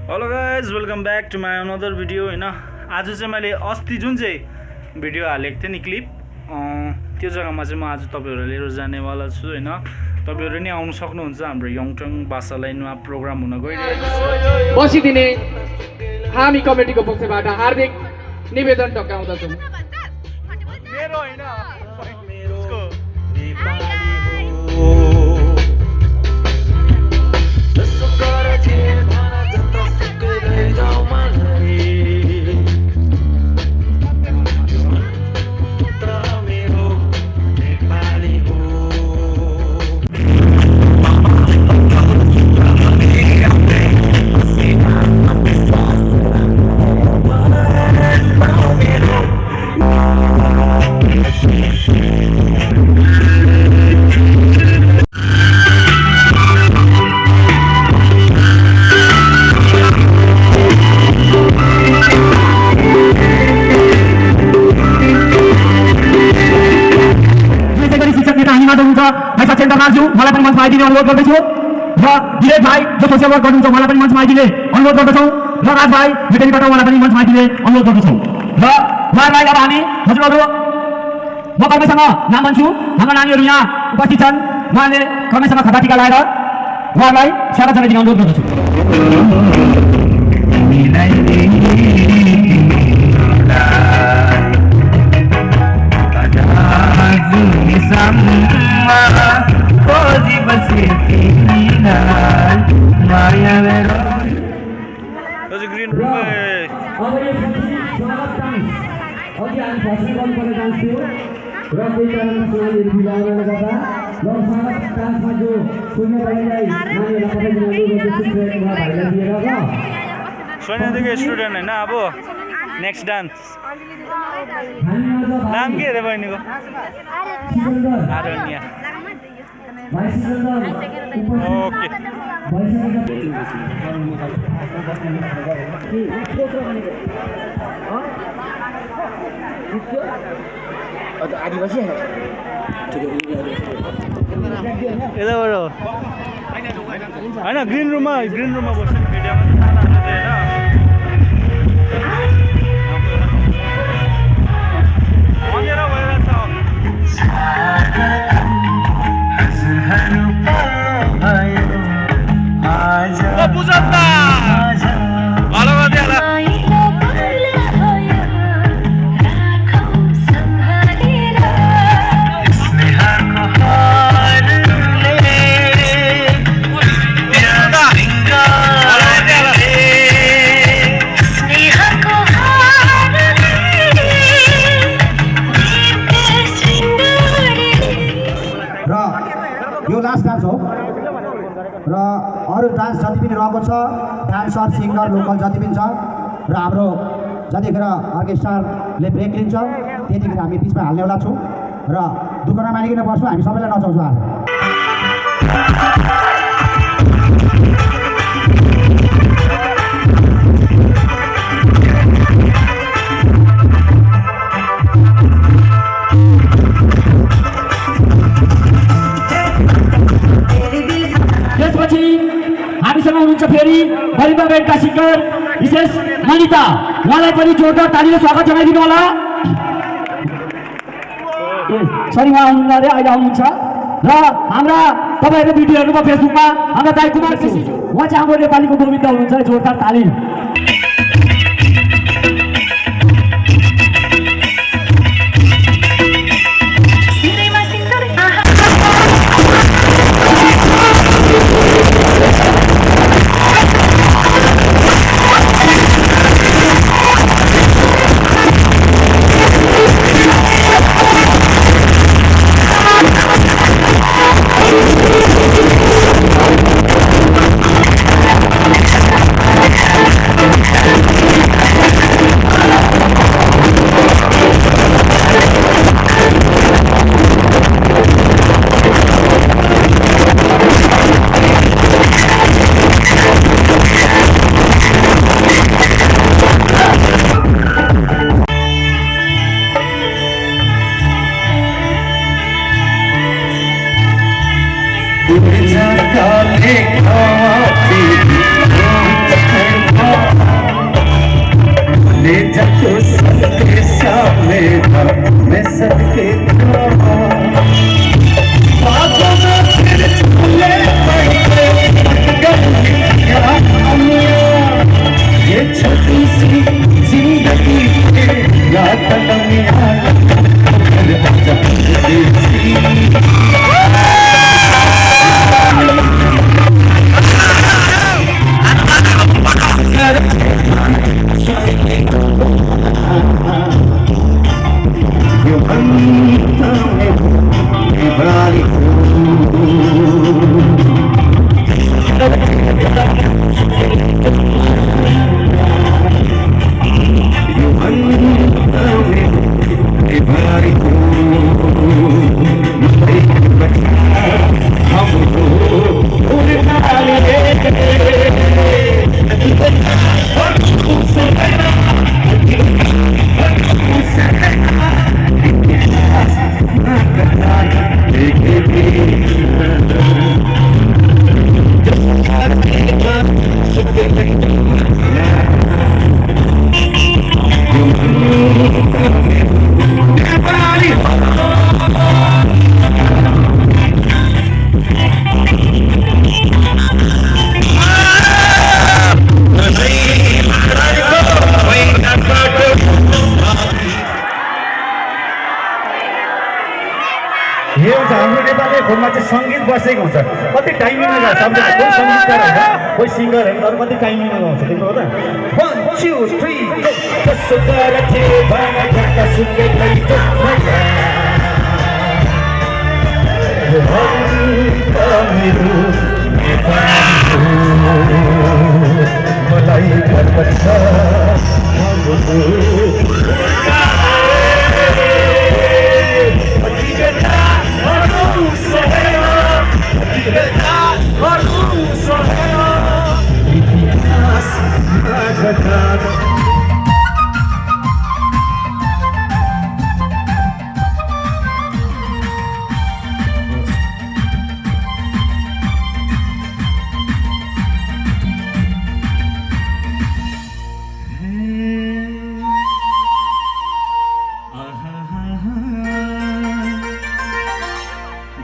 Hello guys welcome back to my another video होइन। आज चाहिँ मैले अस्ति जुन चाहिँ भिडियो हालेको थिएँ नि क्लिप, त्यो जग्गामा चाहिँ म आज तपाईँहरू लिएर जानेवाला छु होइन। तपाईँहरू नि आउनु सक्नुहुन्छ। हाम्रो यङटङ भाषा लाइनमा प्रोग्राम हुन गइरहेको छ। बसिदिने हामी कमिटीको पक्षबाट हार्दिक निवेदन टक्राउँदछौँ। मेरो होइन मलाई पनि मञ्चमा आइदिने अनुरोध गर्दैछु र दिलेश भाइ जो सोसियल वर्क गर्नुहुन्छ उहाँलाई पनि मञ्चमा आइदिने अनुरोध गर्दछौँ र राज भाइ भेटेरीबाट उहाँलाई पनि मञ्चमा आइदिने अनुरोध गर्दछौँ र उहाँहरूलाई अब हामी हजुरहरू म कर्मैसँग नाम भन्छु। हाम्रा नानीहरू यहाँ उपस्थित छन्, उहाँले कर्मैसँग खदा टिका लगाएर उहाँलाई स्वागत जनाइदिने अनुरोध गर्दछु। ग्रीन रूम सोनियादेखि स्टुडेन्ट होइन। अब नेक्स्ट डान्स नाम के अरे बहिनीको? आरण्या। ओके आदिवासी यताबाट होइन ग्रिन रुममा बस्छ नि भिडियोमा यो लास्ट डान्स हो र अरू डान्स जति पनि रहेको छ, डान्सर सिङ्गर लोकल जति पनि छ र हाम्रो जतिखेर अर्केस्ट्राले ब्रेक लिन्छ त्यतिखेर हामी बिचमा हाल्नेवाला छौँ र दुःख नमानिकन बस्छौँ। हामी सबैलाई नचाउँछौँ आज। हामीसँग हुनुहुन्छ फेरि बलिम्बा ब्यान्डका सिङ्गर विशेष मनिता, उहाँलाई पनि जोरदार तालीले स्वागत जनाइदिनु होला। सरी उहाँ आउनु अरे अहिले आउनुहुन्छ र हाम्रा तपाईँहरू भिडियो हेर्नुभयो फेसबुकमा हाम्रा दाइ कुमार केसी, उहाँ चाहिँ हाम्रो नेपालीको गोविन्द हुनुहुन्छ। जोरदार ताली। बसेको हुन्छ कति टाइमिङमा गाउँछ अब कोही सङ्गीतकार होइन कोही सिङ्गर होइन अरू कति टाइमिङमा गाउँछ तिम्रो हो त 1 2 3 go जसो गरथे भाना ढाका सुन्दै लैतो मलाई गर्व छ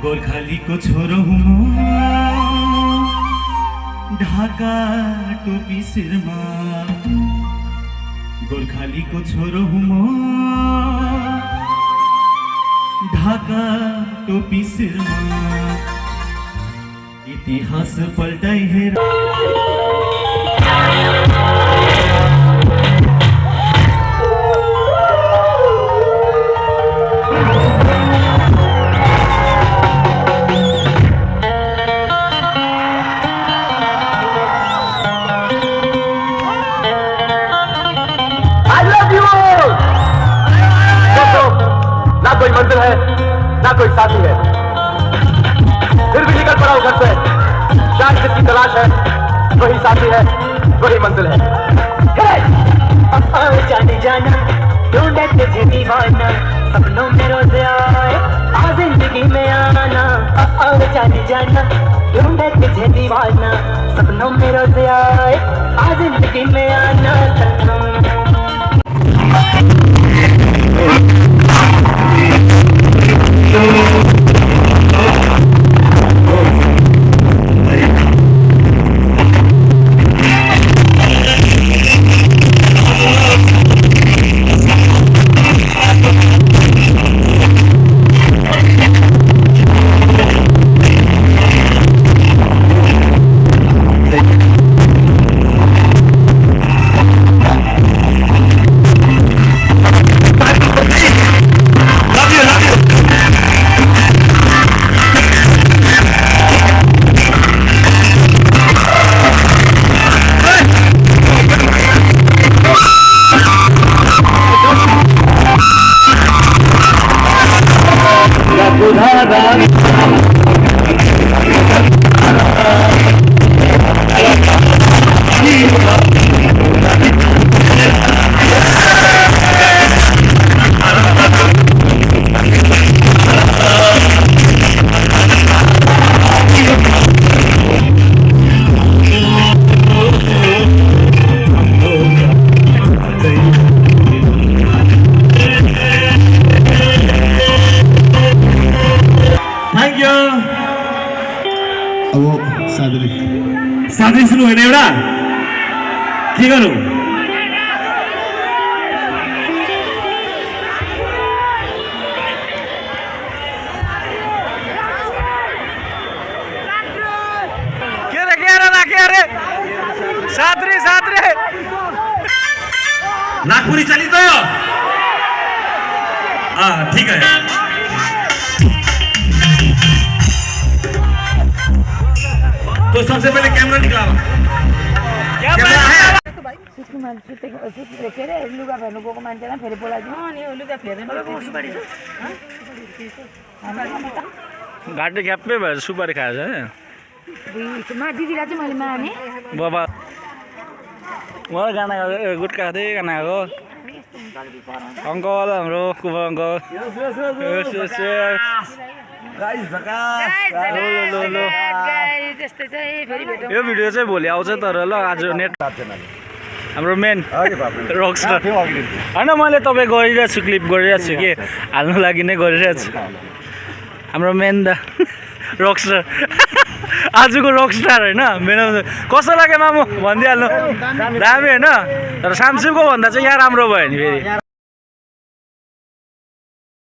गोर्खालीको छोरो हुँ म ढाका टोपी शिरमा गोर्खालीको छोरो हुँ म ढाका टोपी शिरमा इतिहास पल्टाइ हेर ना कोई मंजिल है ना कोई साथी है फिर भी निकल पड़ा हूं घर से शायद जिसकी तलाश है वही साथी है वही मंजिल है जाने जाना ढूंढे तुझे दीवाना सपनों में रोज आए आ जिंदगी में आना जाने जाना ढूंढे तुझे दीवाना सपनों में रोज आए आ जिंदगी में आना सनम साथी सुन्नु होइन एउटा के गरौँ साथी नागपुरी चली तो ठीक है तो सबसे पहले कैमरा निकला कैमरा है लुगा फेर्नु गएको मान्छेलाई फेरि बोलाइदिनु अनि लुगा फेर्नु घाँटी ख्याप्पै भएर सुपारी खाएछ दिदीलाई चाहिँ मैले माने बाबा उहाँ गाना गाएको गुटखा खाँदै गाना गाएको अङ्कल हाम्रो कुमा अङ्कल यो भिडियो चाहिँ भोलि आउँछ तर ल आज नेट हाम्रो मेन रक्स्टार होइन मैले तपाईँ गरिरहेको छु क्लिप गरिरहेको छु कि हाल्नु लागि नै गरिरहेको छु हाम्रो मेन दा रक्स्टार आजको रकस्टार होइन मेरो कस्तो लाग्यो मामु भनिदिइहाल्नु दामी होइन तर सामसिङको भन्दा चाहिँ यहाँ राम्रो भयो नि फेरि